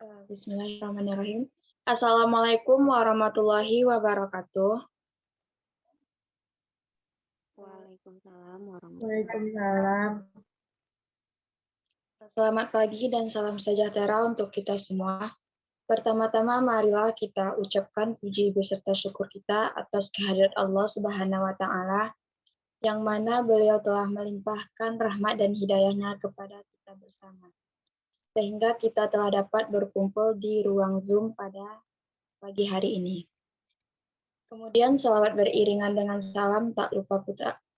Bismillahirrahmanirrahim. Assalamualaikum warahmatullahi wabarakatuh. Waalaikumsalam warahmatullahi Waalaikumsalam. Selamat pagi dan salam sejahtera untuk kita semua. Pertama-tama marilah kita ucapkan puji beserta syukur kita atas kehadirat Allah Subhanahu wa taala yang mana beliau telah melimpahkan rahmat dan hidayahnya kepada kita bersama. Sehingga kita telah dapat berkumpul di ruang Zoom pada pagi hari ini. Kemudian salawat beriringan dengan salam tak lupa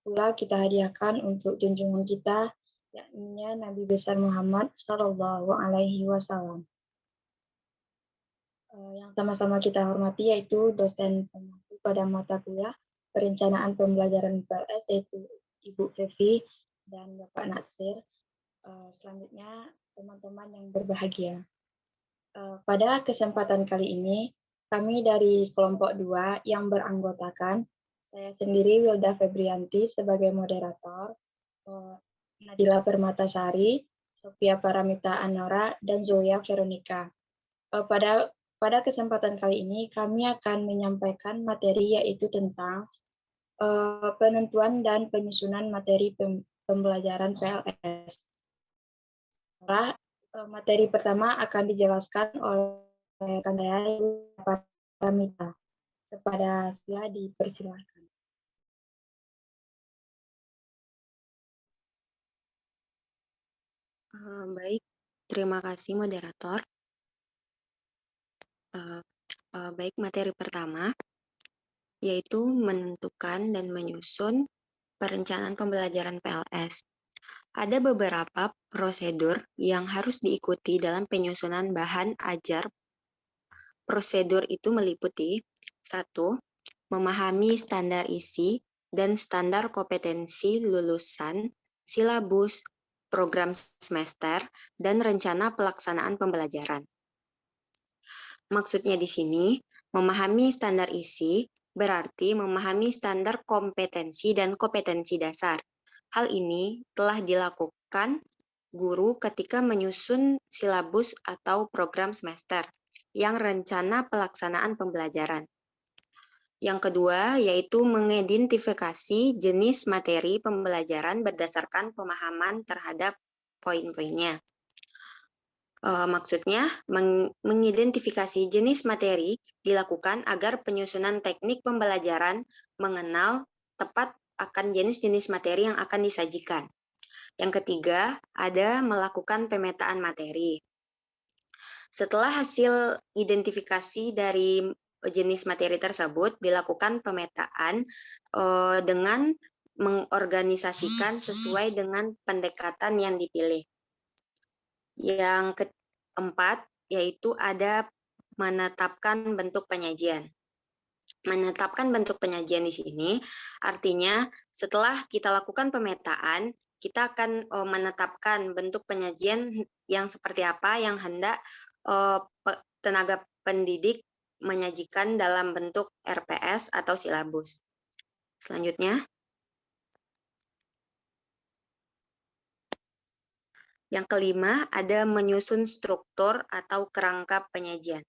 pula kita hadiahkan untuk junjungan kita, yakni Nabi besar Muhammad Sallallahu Alaihi Wasallam. Yang sama-sama kita hormati yaitu dosen pengampu pada mata kuliah perencanaan pembelajaran PLS yaitu Ibu Fevi dan Bapak Natsir. Selanjutnya teman-teman yang berbahagia. Pada kesempatan kali ini kami dari kelompok 2 yang beranggotakan saya sendiri Wilda Febrianti sebagai moderator, Nadila Permatasari, Sophia Paramita Anora, dan Zulia Veronica. Pada kesempatan kali ini kami akan menyampaikan materi yaitu tentang penentuan dan penyusunan materi pembelajaran PLS. Materi pertama akan dijelaskan oleh rekan saya, Paramita. Kepada saya dipersilahkan. Baik, terima kasih moderator. Baik, materi pertama yaitu menentukan dan menyusun perencanaan pembelajaran PLS. Ada beberapa prosedur yang harus diikuti dalam penyusunan bahan ajar. Prosedur itu meliputi 1. Memahami standar isi dan standar kompetensi lulusan, silabus, program semester, dan rencana pelaksanaan pembelajaran. Maksudnya di sini, memahami standar isi berarti memahami standar kompetensi dan kompetensi dasar. Hal ini telah dilakukan guru ketika menyusun silabus atau program semester yang rencana pelaksanaan pembelajaran. Yang kedua, yaitu mengidentifikasi jenis materi pembelajaran berdasarkan pemahaman terhadap poin-poinnya. Maksudnya, mengidentifikasi jenis materi dilakukan agar penyusunan teknik pembelajaran mengenal tepat akan jenis-jenis materi yang akan disajikan. Yang ketiga, ada melakukan pemetaan materi. Setelah hasil identifikasi dari jenis materi tersebut, dilakukan pemetaan dengan mengorganisasikan sesuai dengan pendekatan yang dipilih. Yang keempat, yaitu ada menetapkan bentuk penyajian. Menetapkan bentuk penyajian di sini artinya setelah kita lakukan pemetaan, kita akan menetapkan bentuk penyajian yang seperti apa yang hendak tenaga pendidik menyajikan dalam bentuk RPS atau silabus. Selanjutnya, yang kelima ada menyusun struktur atau kerangka penyajian.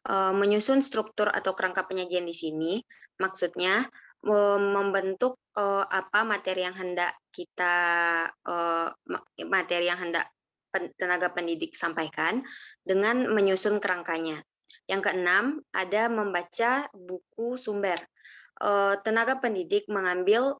Menyusun struktur atau kerangka penyajian di sini maksudnya membentuk apa materi yang hendak tenaga pendidik sampaikan dengan menyusun kerangkanya. Yang keenam ada membaca buku sumber. Tenaga pendidik mengambil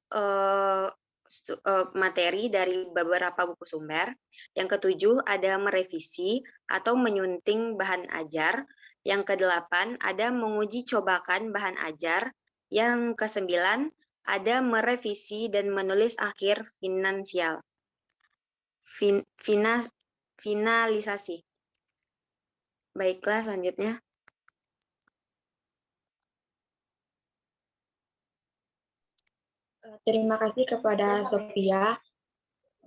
materi dari beberapa buku sumber. Yang ketujuh ada merevisi atau menyunting bahan ajar. Yang kedelapan ada menguji cobakan bahan ajar. Yang kesembilan ada merevisi dan menulis akhir finansial. Finalisasi. Baiklah, selanjutnya. Terima kasih kepada Sophia.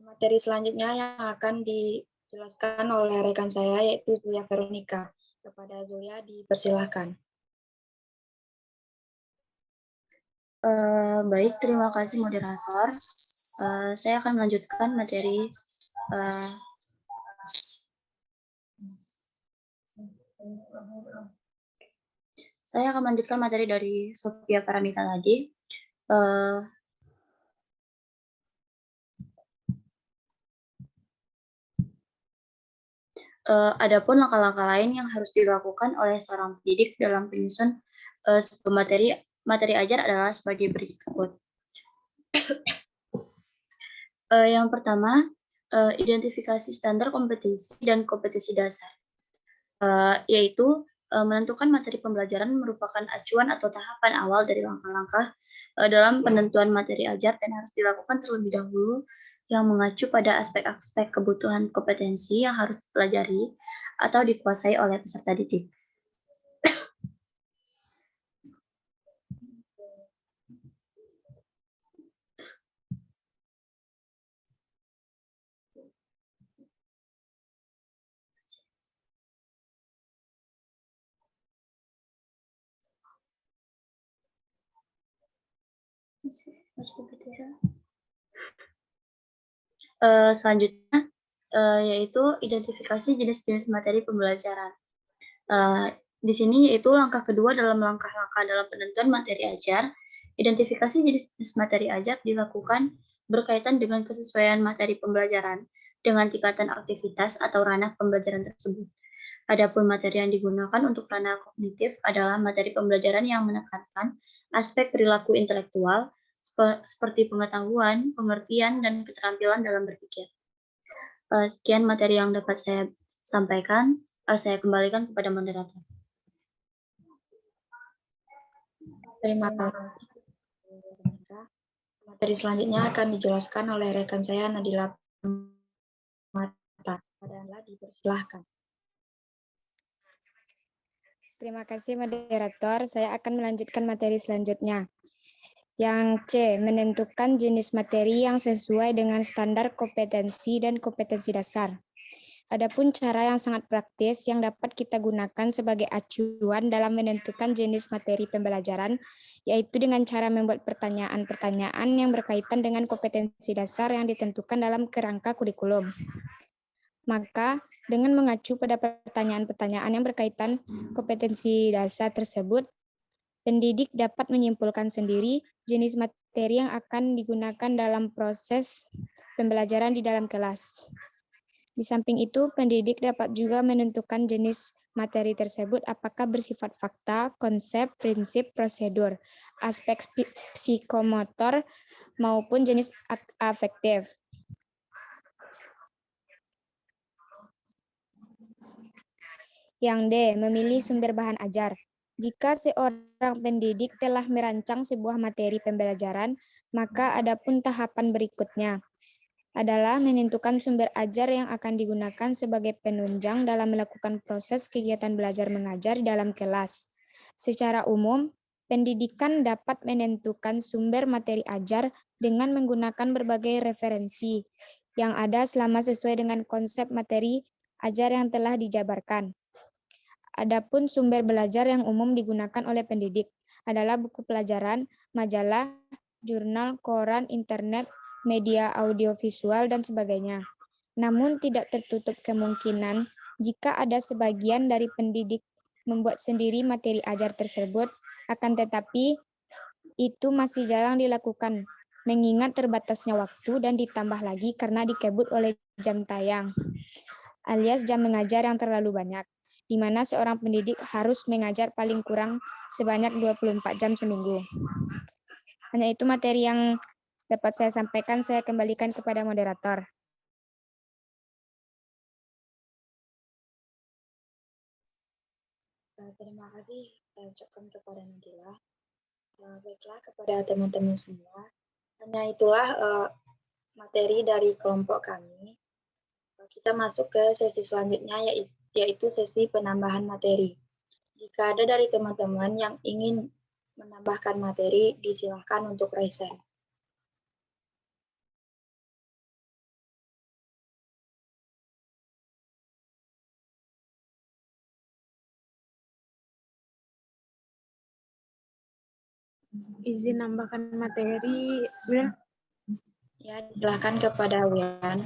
Materi selanjutnya yang akan dijelaskan oleh rekan saya yaitu Zulia Veronica. Kepada Zulia dipersilahkan. Baik, terima kasih moderator. Saya akan melanjutkan materi Saya akan melanjutkan materi dari Sophia Paramita tadi. Adapun langkah-langkah lain yang harus dilakukan oleh seorang pendidik dalam penyusun materi ajar adalah sebagai berikut. Yang pertama, identifikasi standar kompetensi dan kompetensi dasar, yaitu menentukan materi pembelajaran merupakan acuan atau tahapan awal dari langkah-langkah dalam penentuan materi ajar dan harus dilakukan terlebih dahulu yang mengacu pada aspek-aspek kebutuhan kompetensi yang harus dipelajari atau dikuasai oleh peserta didik. Selanjutnya yaitu identifikasi jenis-jenis materi pembelajaran. Di sini yaitu langkah kedua dalam langkah-langkah dalam penentuan materi ajar. Identifikasi jenis-jenis materi ajar dilakukan berkaitan dengan kesesuaian materi pembelajaran dengan tingkatan aktivitas atau ranah pembelajaran tersebut. Adapun materi yang digunakan untuk ranah kognitif adalah materi pembelajaran yang menekankan aspek perilaku intelektual seperti pengetahuan, pengertian, dan keterampilan dalam berpikir. Sekian materi yang dapat saya sampaikan. Saya kembalikan kepada moderator. Terima kasih. Materi selanjutnya akan dijelaskan oleh rekan saya Nadila Mata. Adalah dipersilahkan. Terima kasih moderator. Saya akan melanjutkan materi selanjutnya. Yang C, menentukan jenis materi yang sesuai dengan standar kompetensi dan kompetensi dasar. Adapun cara yang sangat praktis yang dapat kita gunakan sebagai acuan dalam menentukan jenis materi pembelajaran, yaitu dengan cara membuat pertanyaan-pertanyaan yang berkaitan dengan kompetensi dasar yang ditentukan dalam kerangka kurikulum. Maka, dengan mengacu pada pertanyaan-pertanyaan yang berkaitan kompetensi dasar tersebut, pendidik dapat menyimpulkan sendiri jenis materi yang akan digunakan dalam proses pembelajaran di dalam kelas. Di samping itu, pendidik dapat juga menentukan jenis materi tersebut apakah bersifat fakta, konsep, prinsip, prosedur, aspek psikomotor, maupun jenis afektif. Yang D, memilih sumber bahan ajar. Jika seorang pendidik telah merancang sebuah materi pembelajaran, maka ada pun tahapan berikutnya adalah menentukan sumber ajar yang akan digunakan sebagai penunjang dalam melakukan proses kegiatan belajar mengajar di dalam kelas. Secara umum, pendidikan dapat menentukan sumber materi ajar dengan menggunakan berbagai referensi yang ada selama sesuai dengan konsep materi ajar yang telah dijabarkan. Adapun sumber belajar yang umum digunakan oleh pendidik adalah buku pelajaran, majalah, jurnal, koran, internet, media audiovisual, dan sebagainya. Namun tidak tertutup kemungkinan jika ada sebagian dari pendidik membuat sendiri materi ajar tersebut, akan tetapi itu masih jarang dilakukan, mengingat terbatasnya waktu dan ditambah lagi karena dikebut oleh jam tayang, alias jam mengajar yang terlalu banyak, di mana seorang pendidik harus mengajar paling kurang sebanyak 24 jam seminggu. Hanya itu materi yang dapat saya sampaikan, saya kembalikan kepada moderator. Terima kasih saya ucapkan kepada Nadila. Baiklah kepada teman-teman semua. Hanya itulah materi dari kelompok kami. Kita masuk ke sesi selanjutnya yaitu sesi penambahan materi. Jika ada dari teman-teman yang ingin menambahkan materi, disilahkan untuk raise hand. Izin nambahkan materi, Bel. Ya, silakan kepada Wian.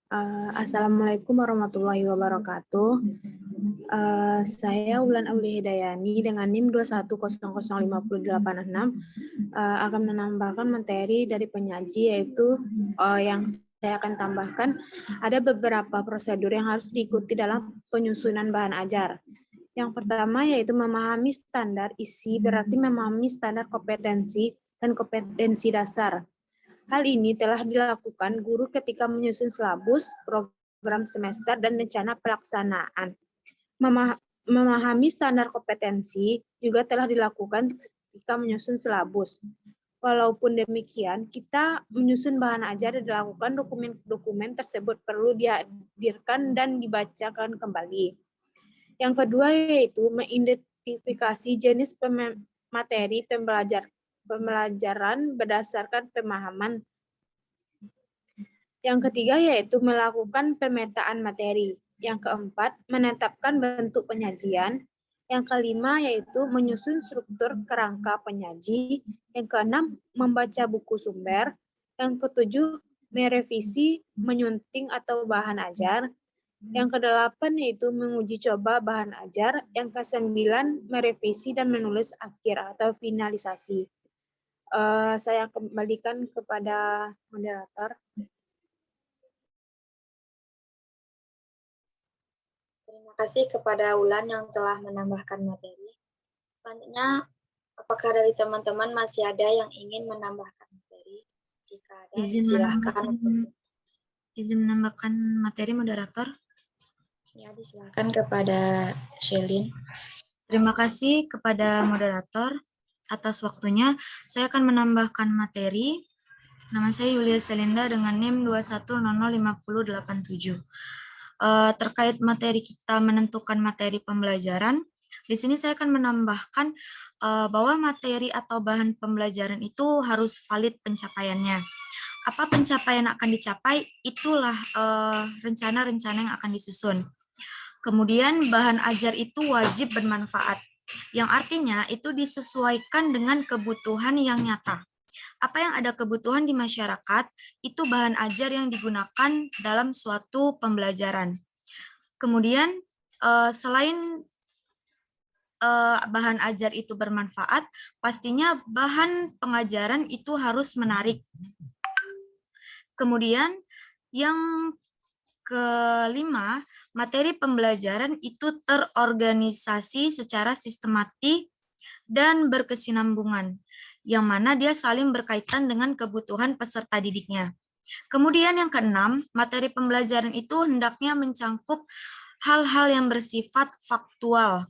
Assalamualaikum warahmatullahi wabarakatuh. Saya Wulan Auli Hidayani dengan NIM 2100586 akan menambahkan materi dari penyaji, yaitu yang saya akan tambahkan ada beberapa prosedur yang harus diikuti dalam penyusunan bahan ajar. Yang pertama yaitu memahami standar isi, berarti memahami standar kompetensi dan kompetensi dasar. Hal ini telah dilakukan guru ketika menyusun silabus, program semester, dan rencana pelaksanaan. Memahami standar kompetensi juga telah dilakukan ketika menyusun silabus. Walaupun demikian, kita menyusun bahan ajar dan dilakukan dokumen-dokumen tersebut perlu dihadirkan dan dibacakan kembali. Yang kedua yaitu mengidentifikasi jenis materi pembelajaran berdasarkan pemahaman. Yang ketiga yaitu melakukan pemetaan materi. Yang keempat, menetapkan bentuk penyajian. Yang kelima yaitu menyusun struktur kerangka penyaji. Yang keenam, membaca buku sumber. Yang ketujuh, merevisi, menyunting atau bahan ajar. Yang kedelapan yaitu menguji coba bahan ajar. Yang kesembilan, merevisi dan menulis akhir atau finalisasi. Saya kembalikan kepada moderator. Terima kasih kepada Wulan yang telah menambahkan materi. Selanjutnya, apakah dari teman-teman masih ada yang ingin menambahkan materi? Jika ada, silakan. Izin menambahkan materi, moderator. Ya, silakan kepada Shelin. Terima kasih kepada moderator atas waktunya. Saya akan menambahkan materi. Nama saya Yulia Selinda dengan NIM 210050087. Terkait materi kita menentukan materi pembelajaran, di sini saya akan menambahkan bahwa materi atau bahan pembelajaran itu harus valid pencapaiannya. Apa pencapaian yang akan dicapai, itulah rencana-rencana yang akan disusun. Kemudian bahan ajar itu wajib bermanfaat, yang artinya itu disesuaikan dengan kebutuhan yang nyata. Apa yang ada kebutuhan di masyarakat, itu bahan ajar yang digunakan dalam suatu pembelajaran. Kemudian selain bahan ajar itu bermanfaat, pastinya bahan pengajaran itu harus menarik. Kemudian yang kelima, materi pembelajaran itu terorganisasi secara sistematik dan berkesinambungan, yang mana dia saling berkaitan dengan kebutuhan peserta didiknya. Kemudian yang keenam, materi pembelajaran itu hendaknya mencangkup hal-hal yang bersifat faktual.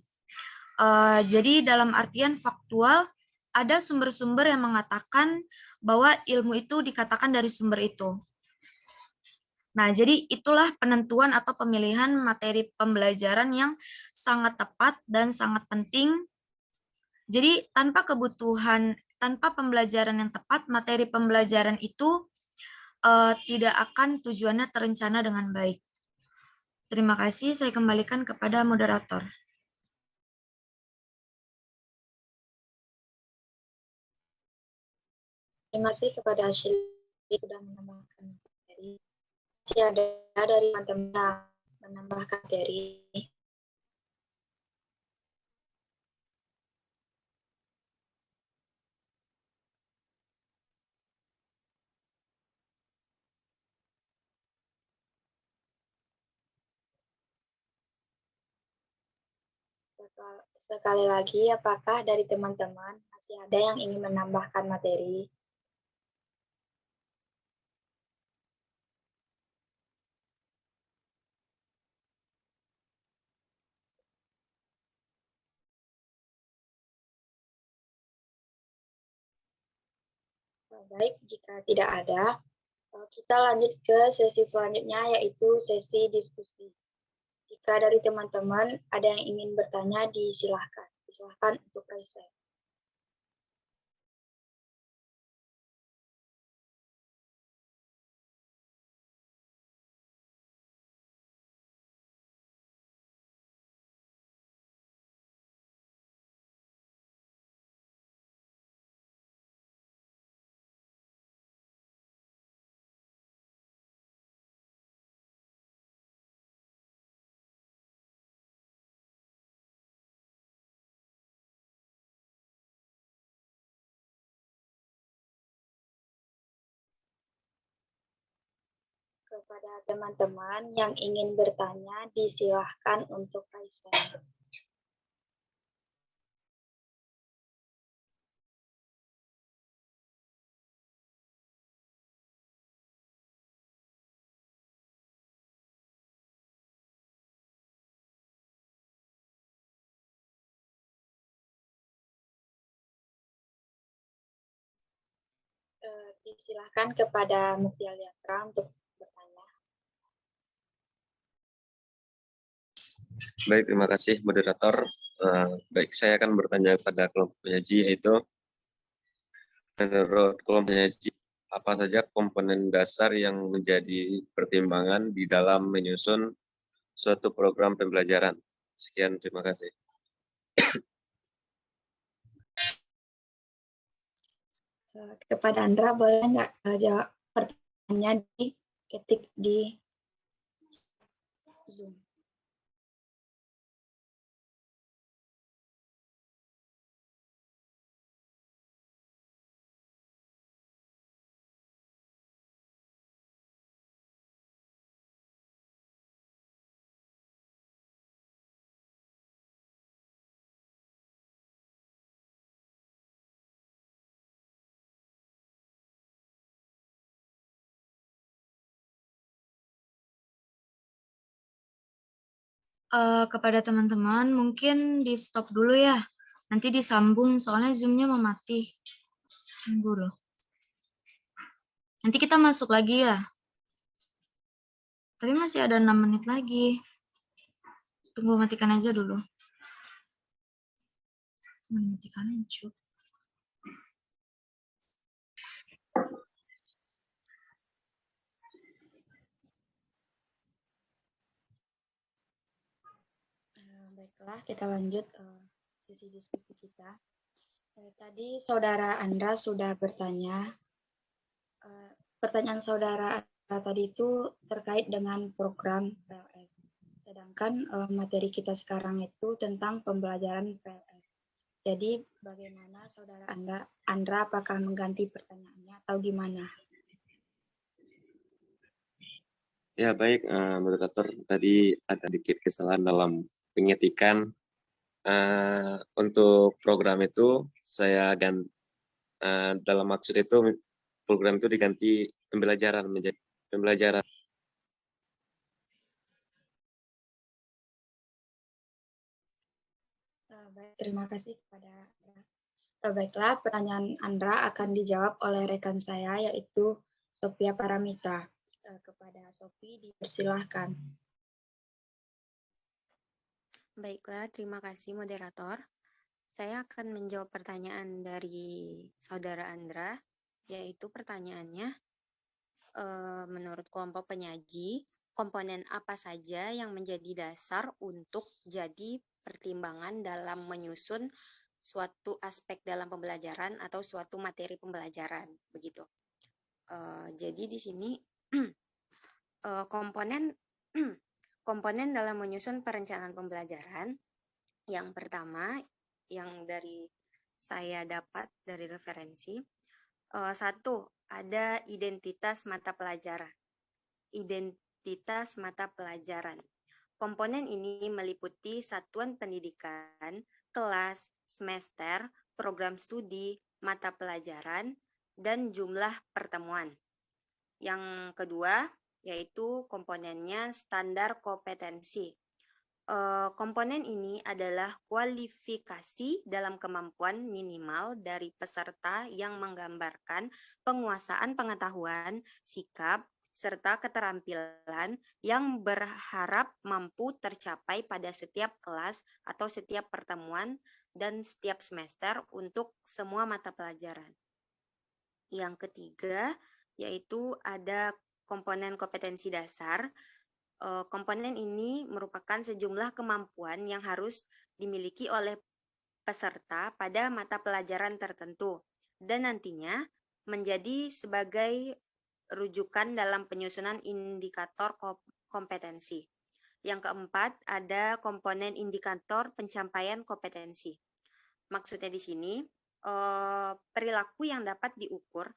Jadi dalam artian faktual, ada sumber-sumber yang mengatakan bahwa ilmu itu dikatakan dari sumber itu. Nah, jadi itulah penentuan atau pemilihan materi pembelajaran yang sangat tepat dan sangat penting. Jadi tanpa pembelajaran yang tepat, materi pembelajaran itu tidak akan tujuannya terencana dengan baik. Terima kasih, saya kembalikan kepada moderator. Terima kasih kepada Ashley yang sudah menambahkan materi. Masih ada dari teman-teman yang menambahkan materi. Sekali lagi, apakah dari teman-teman masih ada yang ingin menambahkan materi? Baik, jika tidak ada, kita lanjut ke sesi selanjutnya, yaitu sesi diskusi. Jika dari teman-teman ada yang ingin bertanya, disilahkan untuk raise hand. Kepada teman-teman yang ingin bertanya, disilahkan untuk raise hand. Disilahkan kepada Mutia Liatra untuk bertanya. Baik, terima kasih moderator. Baik, saya akan bertanya kepada kelompok penyaji, yaitu menurut kelompok penyaji, apa saja komponen dasar yang menjadi pertimbangan di dalam menyusun suatu program pembelajaran? Sekian, terima kasih. Kepada Andra, boleh nggak jawab pertanyaannya diketik di Zoom? Kepada teman-teman, mungkin di stop dulu ya. Nanti disambung, soalnya Zoom-nya mau mati. Tunggu loh. Nanti kita masuk lagi ya. Tapi masih ada 6 menit lagi. Tunggu, matikan aja dulu. Matikan aja. Baiklah, kita lanjut sesi diskusi kita. Tadi Saudara Andra sudah bertanya. Pertanyaan Saudara Andra tadi itu terkait dengan program PLS. Sedangkan materi kita sekarang itu tentang pembelajaran PLS. Jadi bagaimana Saudara Andra apakah mengganti pertanyaannya atau gimana? Ya, baik, moderator. Tadi ada sedikit kesalahan dalam pengetikan. Untuk program itu, saya dalam maksud itu, program itu diganti pembelajaran menjadi pembelajaran. Baik, terima kasih kepada Andra. Baiklah, pertanyaan Andra akan dijawab oleh rekan saya, yaitu Sophia Paramita. Kepada Sophie, dipersilahkan. Baiklah, terima kasih moderator. Saya akan menjawab pertanyaan dari Saudara Andra, yaitu pertanyaannya, menurut kelompok penyaji, komponen apa saja yang menjadi dasar untuk jadi pertimbangan dalam menyusun suatu aspek dalam pembelajaran atau suatu materi pembelajaran, begitu. Jadi di sini komponen komponen dalam menyusun perencanaan pembelajaran, yang pertama yang dari saya dapat dari referensi, satu, ada identitas mata pelajaran. Identitas mata pelajaran. Komponen ini meliputi satuan pendidikan, kelas, semester, program studi, mata pelajaran, dan jumlah pertemuan. Yang kedua, yaitu komponennya standar kompetensi. Komponen ini adalah kualifikasi dalam kemampuan minimal dari peserta yang menggambarkan penguasaan pengetahuan, sikap, serta keterampilan yang berharap mampu tercapai pada setiap kelas atau setiap pertemuan dan setiap semester untuk semua mata pelajaran. Yang ketiga, yaitu ada komponen kompetensi dasar. Komponen ini merupakan sejumlah kemampuan yang harus dimiliki oleh peserta pada mata pelajaran tertentu dan nantinya menjadi sebagai rujukan dalam penyusunan indikator kompetensi. Yang keempat, ada komponen indikator pencapaian kompetensi. Maksudnya di sini, perilaku yang dapat diukur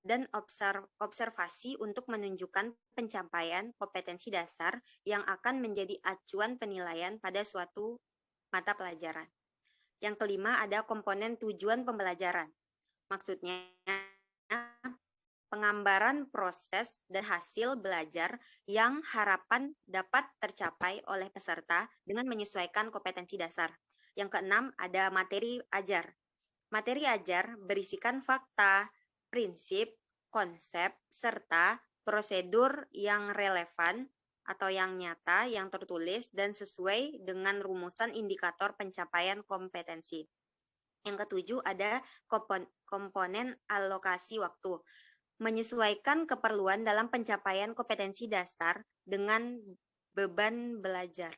dan observasi untuk menunjukkan pencapaian kompetensi dasar yang akan menjadi acuan penilaian pada suatu mata pelajaran. Yang kelima ada komponen tujuan pembelajaran. Maksudnya penggambaran proses dan hasil belajar yang harapan dapat tercapai oleh peserta dengan menyesuaikan kompetensi dasar. Yang keenam ada materi ajar. Materi ajar berisikan fakta, prinsip, konsep, serta prosedur yang relevan atau yang nyata, yang tertulis, dan sesuai dengan rumusan indikator pencapaian kompetensi. Yang ketujuh ada komponen alokasi waktu. Menyesuaikan keperluan dalam pencapaian kompetensi dasar dengan beban belajar.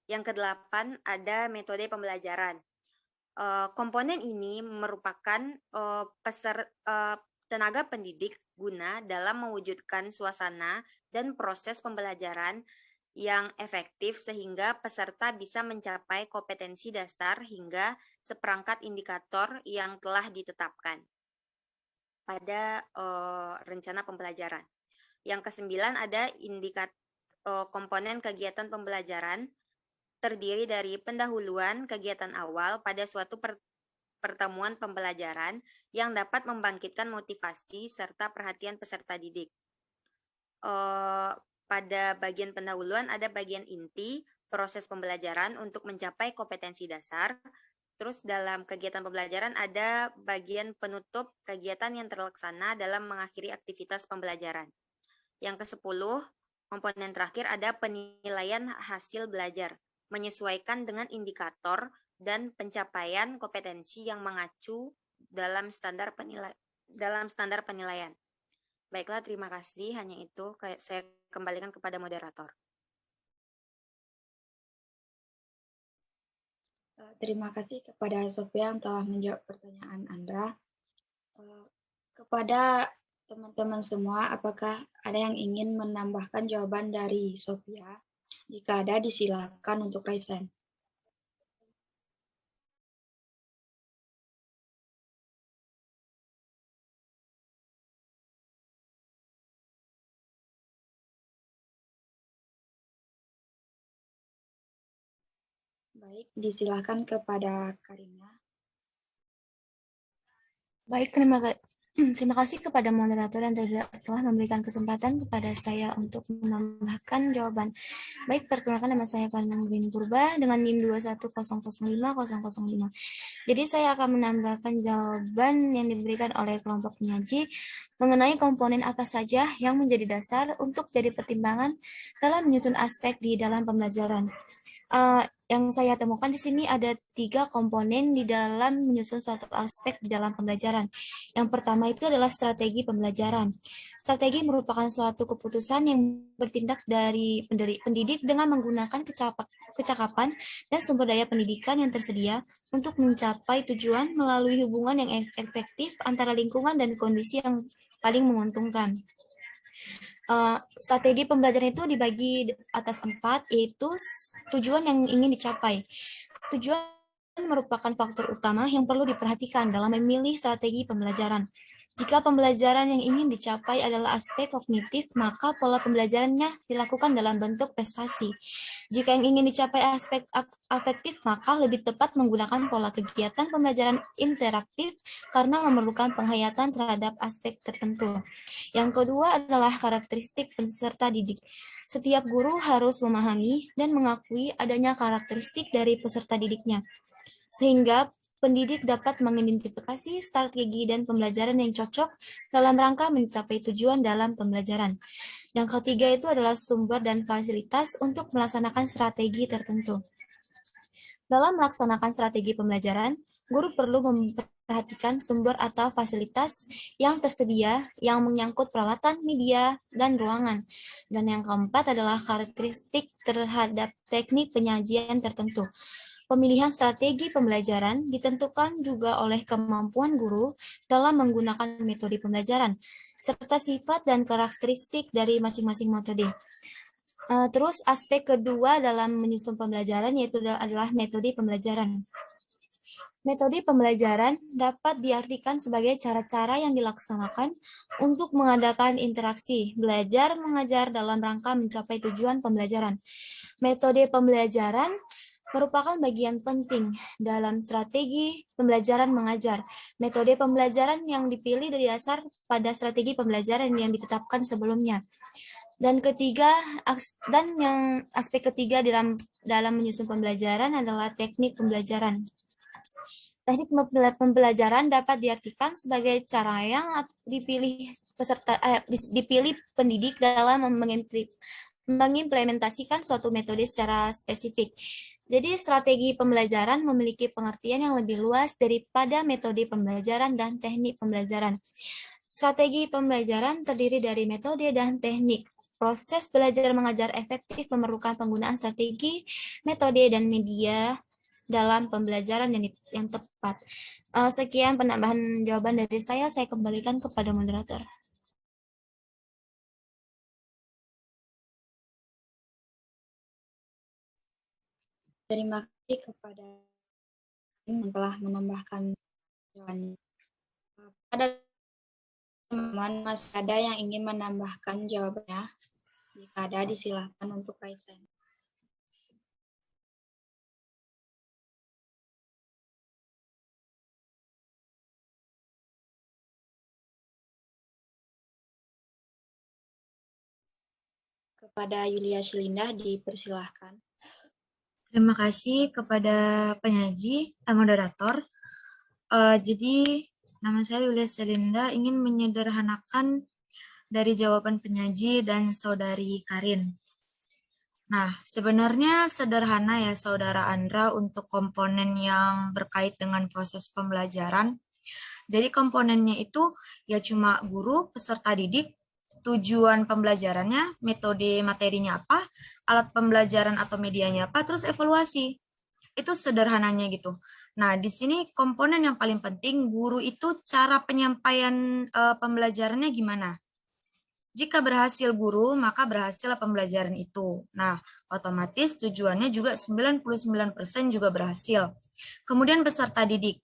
Yang kedelapan ada metode pembelajaran. Komponen ini merupakan tenaga pendidik guna dalam mewujudkan suasana dan proses pembelajaran yang efektif sehingga peserta bisa mencapai kompetensi dasar hingga seperangkat indikator yang telah ditetapkan pada rencana pembelajaran. Yang kesembilan ada komponen kegiatan pembelajaran terdiri dari pendahuluan kegiatan awal pada suatu pertemuan pembelajaran yang dapat membangkitkan motivasi serta perhatian peserta didik. Pada bagian pendahuluan ada bagian inti proses pembelajaran untuk mencapai kompetensi dasar. Terus dalam kegiatan pembelajaran ada bagian penutup kegiatan yang terlaksana dalam mengakhiri aktivitas pembelajaran. Yang ke-10, komponen terakhir ada penilaian hasil belajar, menyesuaikan dengan indikator dan pencapaian kompetensi yang mengacu dalam standar penilaian. Baiklah, terima kasih. Hanya itu saya kembalikan kepada moderator. Terima kasih kepada Sofia yang telah menjawab pertanyaan Andra. Kepada teman-teman semua, apakah ada yang ingin menambahkan jawaban dari Sofia? Jika ada, disilakan untuk raise hand. Baik, disilakan kepada Karina. Baik, terima kasih kepada moderator yang telah memberikan kesempatan kepada saya untuk menambahkan jawaban. Baik, perkenalkan nama saya Karina Nurlini Purba dengan NIM 210050005. Jadi saya akan menambahkan jawaban yang diberikan oleh kelompok penyaji mengenai komponen apa saja yang menjadi dasar untuk jadi pertimbangan dalam menyusun aspek di dalam pembelajaran. Yang saya temukan di sini ada 3 komponen di dalam menyusun suatu aspek di dalam pembelajaran. Yang pertama itu adalah strategi pembelajaran. Strategi merupakan suatu keputusan yang bertindak dari pendidik dengan menggunakan kecakapan dan sumber daya pendidikan yang tersedia untuk mencapai tujuan melalui hubungan yang efektif antara lingkungan dan kondisi yang paling menguntungkan. Strategi pembelajaran itu dibagi atas 4, yaitu tujuan yang ingin dicapai. Tujuan merupakan faktor utama yang perlu diperhatikan dalam memilih strategi pembelajaran. Jika pembelajaran yang ingin dicapai adalah aspek kognitif, maka pola pembelajarannya dilakukan dalam bentuk prestasi. Jika yang ingin dicapai aspek afektif, maka lebih tepat menggunakan pola kegiatan pembelajaran interaktif karena memerlukan penghayatan terhadap aspek tertentu. Yang kedua adalah karakteristik peserta didik. Setiap guru harus memahami dan mengakui adanya karakteristik dari peserta didiknya, sehingga pendidik dapat mengidentifikasi strategi dan pembelajaran yang cocok dalam rangka mencapai tujuan dalam pembelajaran. Yang ketiga itu adalah sumber dan fasilitas untuk melaksanakan strategi tertentu. Dalam melaksanakan strategi pembelajaran, guru perlu memperhatikan sumber atau fasilitas yang tersedia yang menyangkut peralatan, media, dan ruangan. Dan yang keempat adalah karakteristik terhadap teknik penyajian tertentu. Pemilihan strategi pembelajaran ditentukan juga oleh kemampuan guru dalam menggunakan metode pembelajaran, serta sifat dan karakteristik dari masing-masing metode. Terus aspek kedua dalam menyusun pembelajaran yaitu adalah metode pembelajaran. Metode pembelajaran dapat diartikan sebagai cara-cara yang dilaksanakan untuk mengadakan interaksi belajar mengajar dalam rangka mencapai tujuan pembelajaran. Metode pembelajaran merupakan bagian penting dalam strategi pembelajaran mengajar. Metode pembelajaran yang dipilih berdasar pada strategi pembelajaran yang ditetapkan sebelumnya. Dan aspek ketiga dalam menyusun pembelajaran adalah teknik pembelajaran. Teknik pembelajaran dapat diartikan sebagai cara yang dipilih pendidik dalam mengimplementasikan suatu metode secara spesifik. Jadi strategi pembelajaran memiliki pengertian yang lebih luas daripada metode pembelajaran dan teknik pembelajaran. Strategi pembelajaran terdiri dari metode dan teknik. Proses belajar mengajar efektif memerlukan penggunaan strategi, metode, dan media dalam pembelajaran yang tepat. Sekian penambahan jawaban dari saya kembalikan kepada moderator. Terima kasih kepada yang telah menambahkan jawabannya. Ada teman masih ada yang ingin menambahkan jawabannya? Jika ada, disilahkan untuk raise hand. Kepada Yulia Shilinda dipersilahkan. Terima kasih kepada penyaji, moderator. Jadi, nama saya Yulia Shilinda ingin menyederhanakan dari jawaban penyaji dan Saudari Karin. Nah, sebenarnya sederhana ya Saudara Andra untuk komponen yang berkait dengan proses pembelajaran. Jadi komponennya itu ya cuma guru, peserta didik, tujuan pembelajarannya, metode materinya apa, alat pembelajaran atau medianya apa, terus evaluasi. Itu sederhananya gitu. Nah, di sini komponen yang paling penting, guru itu cara penyampaian pembelajarannya gimana? Jika berhasil guru, maka berhasil pembelajaran itu. Nah, otomatis tujuannya juga 99% juga berhasil. Kemudian peserta didik.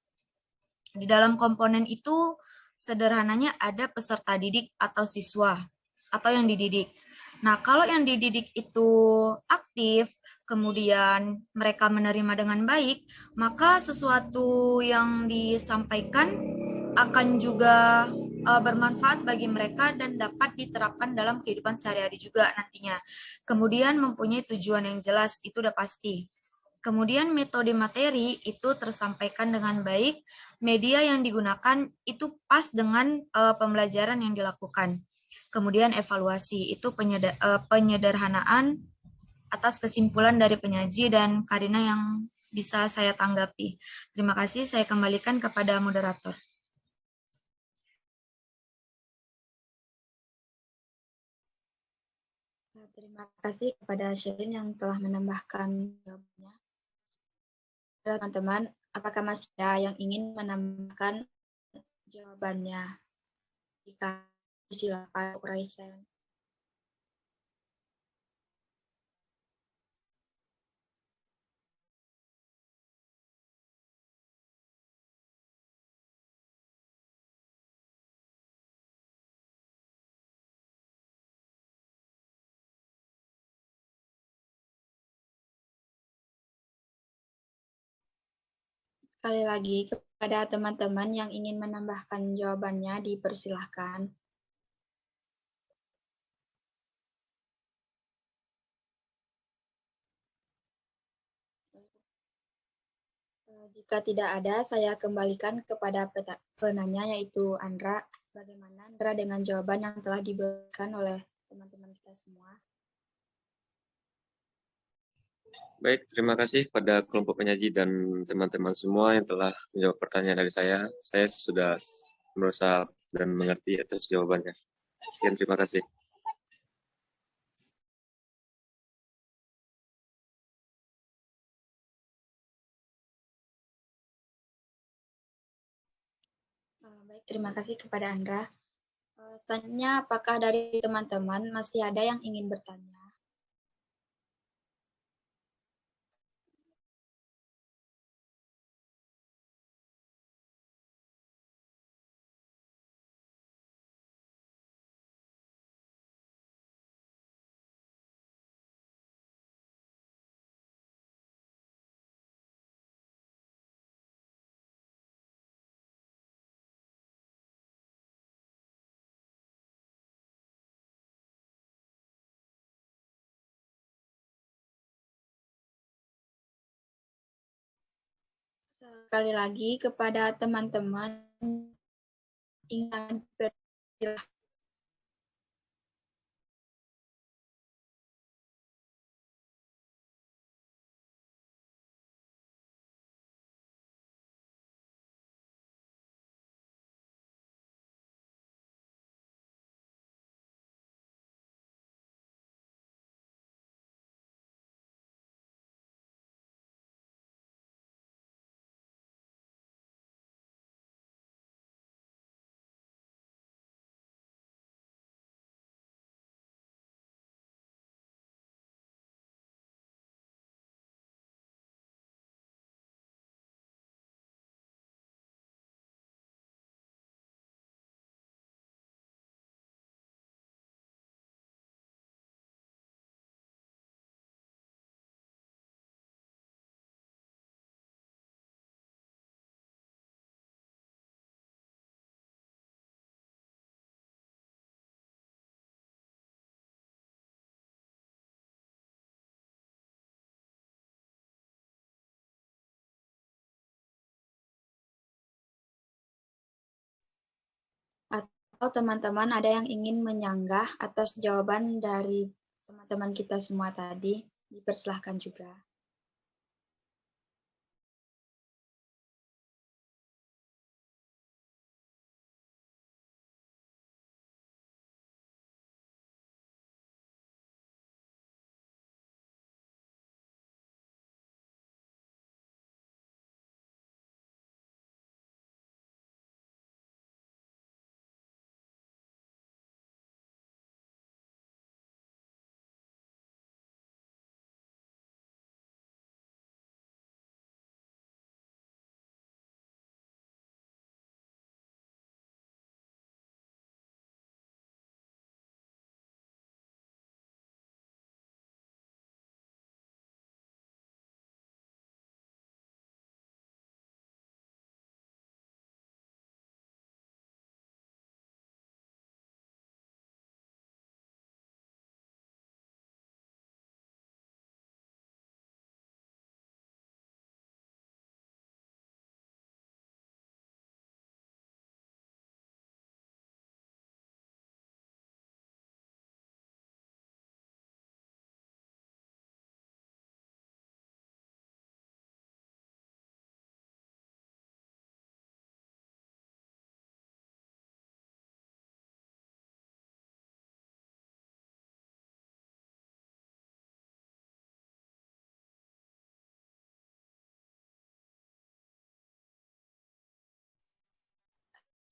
Di dalam komponen itu sederhananya ada peserta didik atau siswa atau yang dididik. Nah, kalau yang dididik itu aktif, kemudian mereka menerima dengan baik, maka sesuatu yang disampaikan akan juga bermanfaat bagi mereka dan dapat diterapkan dalam kehidupan sehari-hari juga nantinya. Kemudian mempunyai tujuan yang jelas, itu udah pasti. Kemudian metode materi itu tersampaikan dengan baik, media yang digunakan itu pas dengan pembelajaran yang dilakukan. Kemudian evaluasi, itu penyederhanaan atas kesimpulan dari penyaji dan Karina yang bisa saya tanggapi. Terima kasih, saya kembalikan kepada moderator. Terima kasih kepada Sherin yang telah menambahkan jawabannya. Teman-teman, apakah masih ada yang ingin menambahkan jawabannya? Jika silakan raise hand. Sekali lagi, kepada teman-teman yang ingin menambahkan jawabannya, dipersilahkan. Jika tidak ada, saya kembalikan kepada penanya, yaitu Andra. Bagaimana Andra dengan jawaban yang telah diberikan oleh teman-teman kita semua? Baik, terima kasih kepada kelompok penyaji dan teman-teman semua yang telah menjawab pertanyaan dari saya. Saya sudah merasa dan mengerti atas jawabannya. Sekian, terima kasih. Baik, terima kasih kepada Andra. Selanjutnya, apakah dari teman-teman masih ada yang ingin bertanya? Sekali lagi kepada teman-teman ingin bersilakan. Atau teman-teman ada yang ingin menyanggah atas jawaban dari teman-teman kita semua tadi, dipersilahkan juga.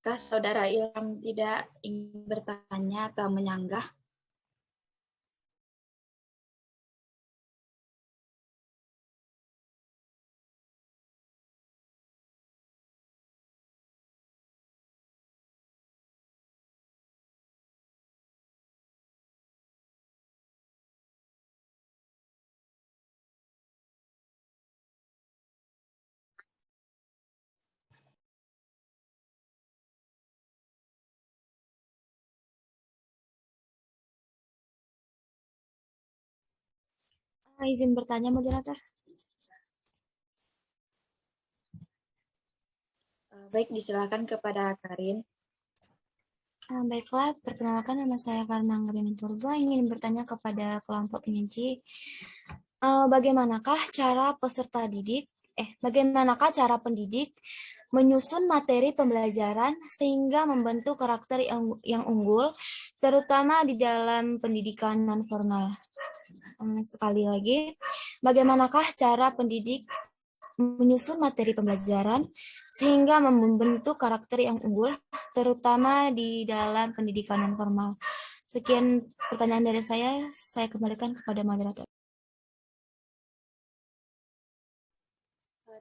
Apakah Saudara Ilham tidak ingin bertanya atau menyanggah? Izin bertanya, moderator. Baik, disilakan kepada Karin. Baiklah, perkenalkan nama saya Karna Anggreni Purba, ingin bertanya kepada kelompok penyaji. Bagaimanakah cara pendidik menyusun materi pembelajaran sehingga membentuk karakter yang unggul, terutama di dalam pendidikan non-formal? Sekali lagi, bagaimanakah cara pendidik menyusun materi pembelajaran sehingga membentuk karakter yang unggul, terutama di dalam pendidikan non-formal? Sekian pertanyaan dari saya kembalikan kepada moderator.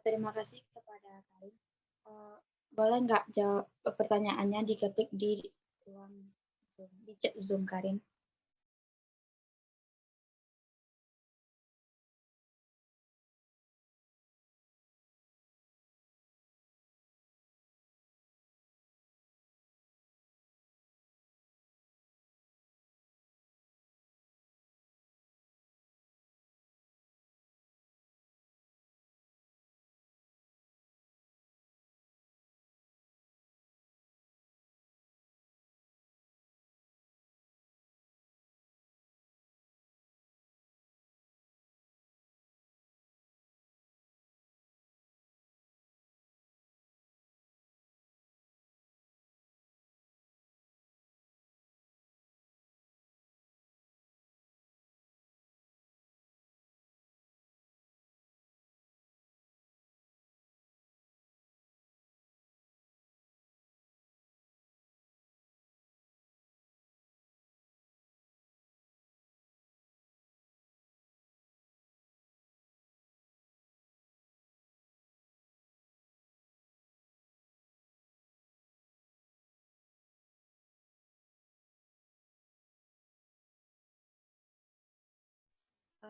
Terima kasih kepada Karin. Boleh nggak jawab pertanyaannya diketik di ruang Zoom, di chat Zoom Karin?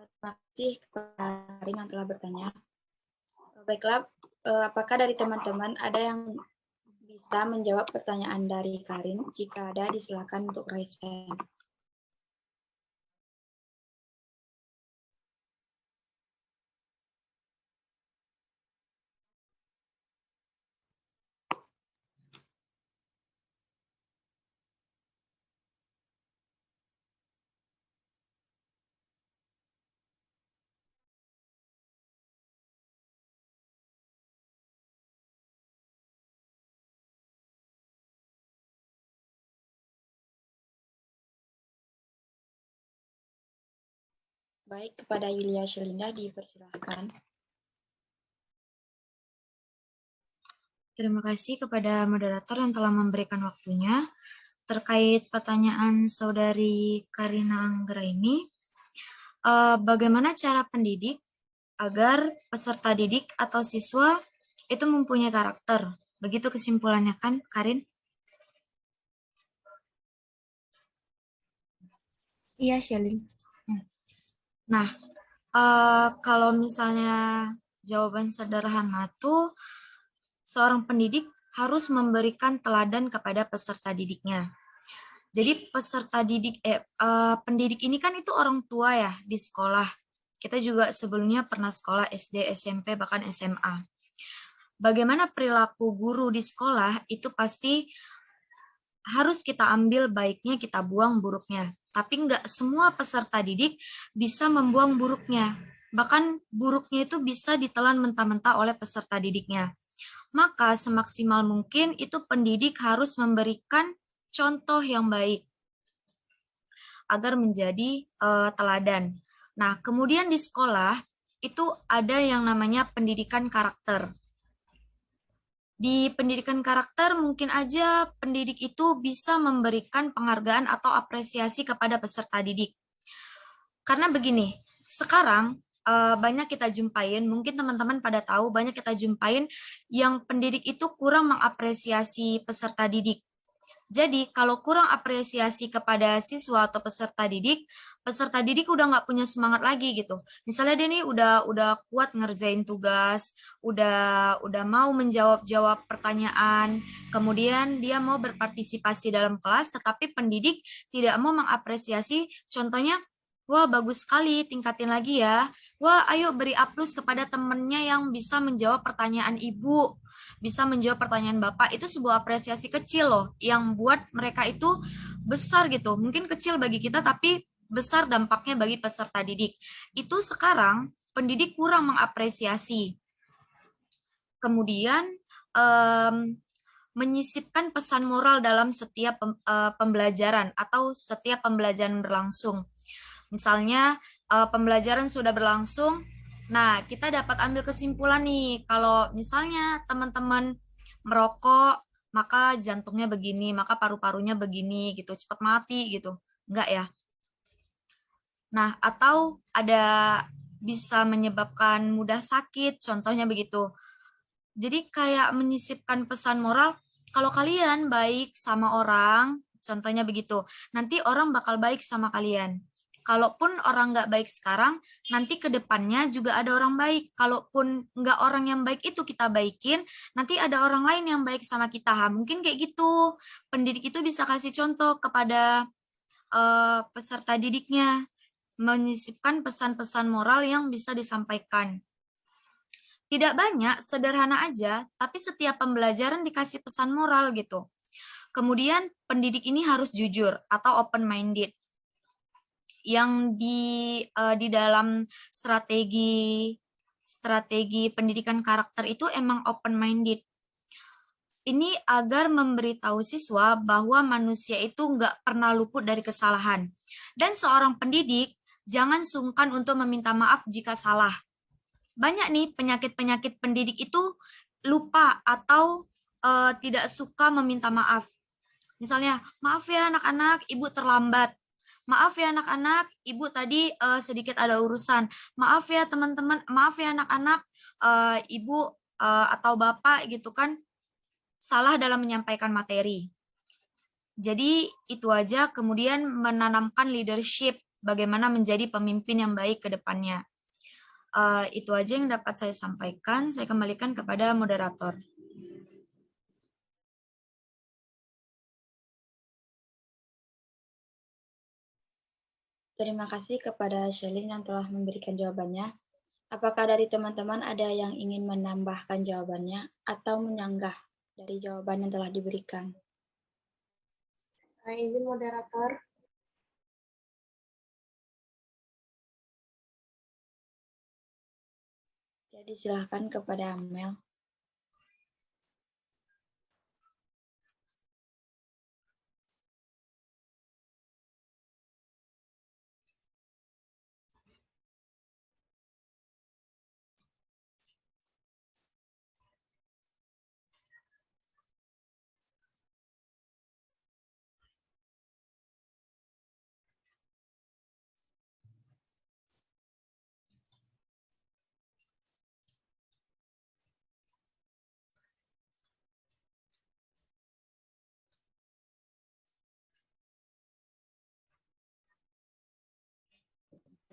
Terima kasih kepada Karin yang telah bertanya. Baiklah, apakah dari teman-teman ada yang bisa menjawab pertanyaan dari Karin? Jika ada, disilakan untuk raise hand. Baik, kepada Yulia Shelinda dipersilahkan. Terima kasih kepada moderator yang telah memberikan waktunya. Terkait pertanyaan Saudari Karina Anggraini, bagaimana cara pendidik agar peserta didik atau siswa itu mempunyai karakter? Begitu kesimpulannya kan, Karin? Iya, Shelin. Nah, kalau misalnya jawaban sederhana tuh, seorang pendidik harus memberikan teladan kepada peserta didiknya. Jadi pendidik ini kan itu orang tua ya di sekolah. Kita juga sebelumnya pernah sekolah SD, SMP, bahkan SMA. Bagaimana perilaku guru di sekolah itu pasti harus kita ambil baiknya, kita buang buruknya. Tapi nggak semua peserta didik bisa membuang buruknya. Bahkan buruknya itu bisa ditelan mentah-mentah oleh peserta didiknya. Maka semaksimal mungkin itu pendidik harus memberikan contoh yang baik agar menjadi teladan. Nah, kemudian di sekolah itu ada yang namanya pendidikan karakter. Di pendidikan karakter mungkin aja pendidik itu bisa memberikan penghargaan atau apresiasi kepada peserta didik. Karena begini, sekarang banyak kita jumpain, mungkin teman-teman pada tahu banyak kita jumpain yang pendidik itu kurang mengapresiasi peserta didik. Jadi kalau kurang apresiasi kepada siswa atau peserta didik udah nggak punya semangat lagi gitu. Misalnya dia nih udah kuat ngerjain tugas, udah mau menjawab pertanyaan, kemudian dia mau berpartisipasi dalam kelas, tetapi pendidik tidak mau mengapresiasi. Contohnya, wah bagus sekali, tingkatin lagi ya. Wah ayo beri A+ kepada temennya yang bisa menjawab pertanyaan ibu, bisa menjawab pertanyaan bapak. Itu sebuah apresiasi kecil loh, yang buat mereka itu besar gitu. Mungkin kecil bagi kita, tapi besar dampaknya bagi peserta didik. Itu sekarang pendidik kurang mengapresiasi. Kemudian menyisipkan pesan moral dalam setiap pembelajaran atau setiap pembelajaran berlangsung. Misalnya pembelajaran sudah berlangsung, nah kita dapat ambil kesimpulan nih, kalau misalnya teman-teman merokok, maka jantungnya begini, maka paru-parunya begini gitu, cepat mati gitu. Enggak ya? Nah, atau ada bisa menyebabkan mudah sakit, contohnya begitu. Jadi kayak menyisipkan pesan moral, kalau kalian baik sama orang, contohnya begitu, nanti orang bakal baik sama kalian. Kalaupun orang nggak baik sekarang, nanti ke depannya juga ada orang baik. Kalaupun nggak orang yang baik itu kita baikin, nanti ada orang lain yang baik sama kita. Mungkin kayak gitu. Pendidik itu bisa kasih contoh kepada peserta didiknya, menyisipkan pesan-pesan moral yang bisa disampaikan. Tidak banyak, sederhana aja, tapi setiap pembelajaran dikasih pesan moral gitu. Kemudian pendidik ini harus jujur atau open-minded. Yang di dalam strategi pendidikan karakter itu emang open-minded. Ini agar memberitahu siswa bahwa manusia itu nggak pernah luput dari kesalahan. Dan seorang pendidik jangan sungkan untuk meminta maaf jika salah. Banyak nih penyakit-penyakit pendidik itu lupa atau tidak suka meminta maaf. Misalnya, maaf ya anak-anak, ibu terlambat. Maaf ya anak-anak, ibu tadi sedikit ada urusan. Maaf ya teman-teman, maaf ya anak-anak, ibu atau bapak gitu kan, salah dalam menyampaikan materi. Jadi itu aja, kemudian menanamkan leadership bagaimana menjadi pemimpin yang baik ke depannya. Itu aja yang dapat saya sampaikan. Saya kembalikan kepada moderator. Terima kasih kepada Shelin yang telah memberikan jawabannya. Apakah dari teman-teman ada yang ingin menambahkan jawabannya atau menyanggah dari jawaban yang telah diberikan? Izin moderator. Jadi silakan kepada Amel.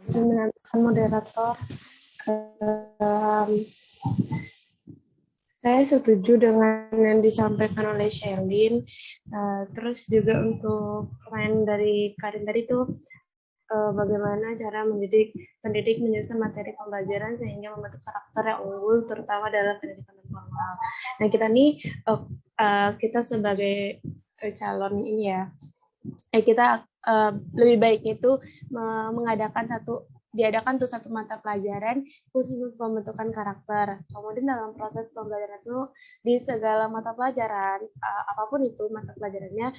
Izin menambahkan moderator. Saya setuju dengan yang disampaikan oleh Shelin. Terus juga untuk pertanyaan dari Karin tadi itu bagaimana cara pendidik menyusun materi pembelajaran sehingga membentuk karakter yang unggul, terutama dalam pendidikan formal. Nah kita nih kita sebagai calon ini ya, kita lebih baiknya itu diadakan tuh satu mata pelajaran khusus untuk pembentukan karakter. Kemudian dalam proses pembelajaran itu di segala mata pelajaran, apapun itu mata pelajarannya,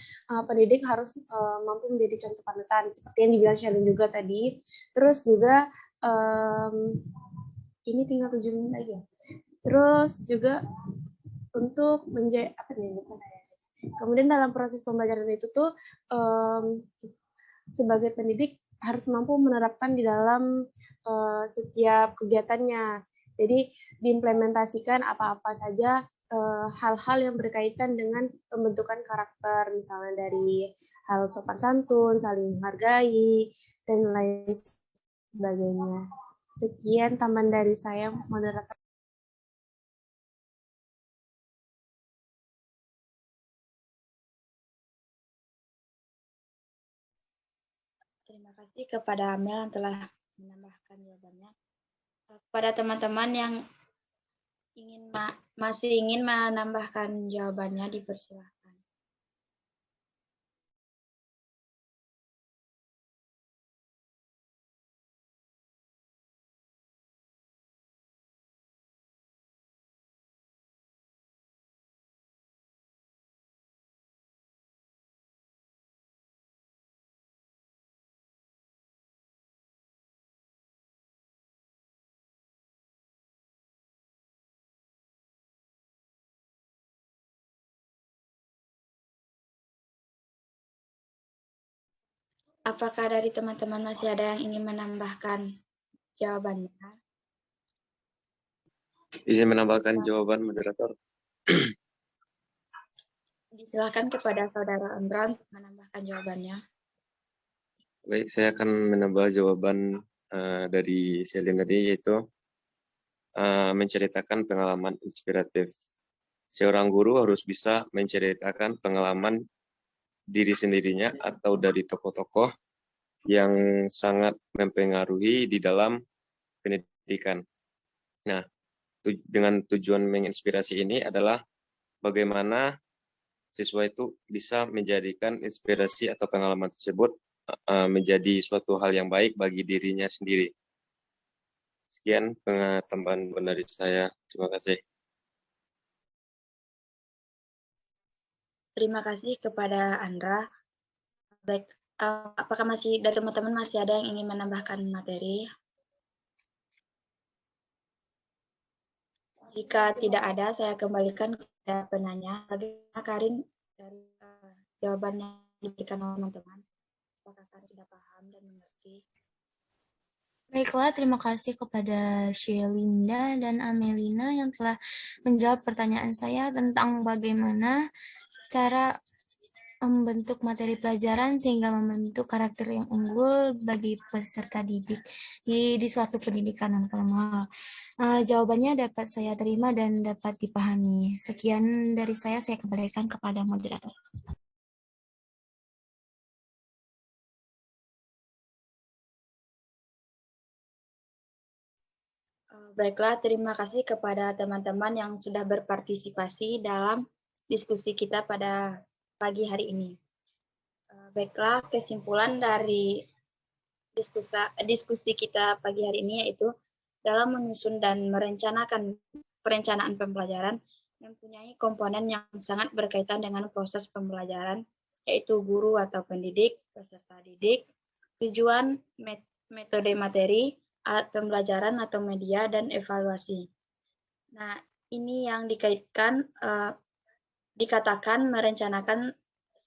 pendidik harus mampu menjadi contoh panutan seperti yang dibilang Shelin juga tadi. Terus juga ini tinggal 7 menit lagi ya. Terus juga untuk kemudian dalam proses pembelajaran itu tuh sebagai pendidik harus mampu menerapkan di dalam setiap kegiatannya. Jadi diimplementasikan apa-apa saja hal-hal yang berkaitan dengan pembentukan karakter, misalnya dari hal sopan santun, saling menghargai, dan lain sebagainya. Sekian tambahan dari saya, moderator. Terima kasih kepada Amel yang telah menambahkan jawabannya. Kepada teman-teman yang masih ingin menambahkan jawabannya, dipersilakan. Apakah dari teman-teman masih ada yang ingin menambahkan jawabannya? Izin menambahkan jawaban moderator. Silakan kepada Saudara Andra untuk menambahkan jawabannya. Baik, saya akan menambah jawaban dari Shelin tadi, yaitu menceritakan pengalaman inspiratif. Seorang guru harus bisa menceritakan pengalaman diri sendirinya atau dari tokoh-tokoh yang sangat mempengaruhi di dalam pendidikan. Nah, dengan tujuan menginspirasi ini adalah bagaimana siswa itu bisa menjadikan inspirasi atau pengalaman tersebut menjadi suatu hal yang baik bagi dirinya sendiri. Sekian tambahan dari saya. Terima kasih. Terima kasih kepada Andra. Baik, apakah masih dari teman-teman masih ada yang ingin menambahkan materi? Jika tidak ada, saya kembalikan kepada penanya. Bagaimana Karin dari jawaban yang diberikan oleh teman-teman? Apakah Karin sudah paham dan mengerti? Baiklah, terima kasih kepada Shelinda dan Amelina yang telah menjawab pertanyaan saya tentang bagaimana cara membentuk materi pelajaran sehingga membentuk karakter yang unggul bagi peserta didik di suatu pendidikan non formal. Jawabannya dapat saya terima dan dapat dipahami. Sekian dari saya kembalikan kepada moderator. Baiklah, terima kasih kepada teman-teman yang sudah berpartisipasi dalam diskusi kita pada pagi hari ini. Baiklah, kesimpulan dari diskusi kita pagi hari ini yaitu dalam menyusun dan merencanakan perencanaan pembelajaran mempunyai komponen yang sangat berkaitan dengan proses pembelajaran, yaitu guru atau pendidik, peserta didik, tujuan, metode materi, alat pembelajaran atau media, dan evaluasi. Nah, ini yang dikatakan merencanakan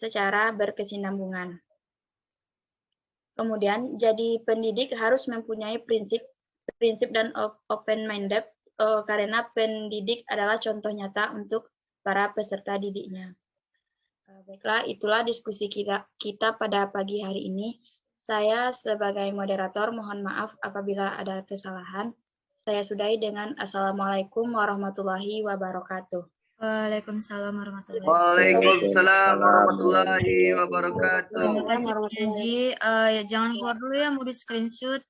secara berkesinambungan. Kemudian, jadi pendidik harus mempunyai prinsip dan open-minded karena pendidik adalah contoh nyata untuk para peserta didiknya. Baiklah, itulah diskusi kita pada pagi hari ini. Saya sebagai moderator mohon maaf apabila ada kesalahan. Saya sudahi dengan Assalamualaikum warahmatullahi wabarakatuh. Waalaikumsalam warahmatullahi Waalaikumsalam warahmatullahi wabarakatuh. Terima kasih penyaji. Ya, jangan keluar dulu ya, mau di screenshot.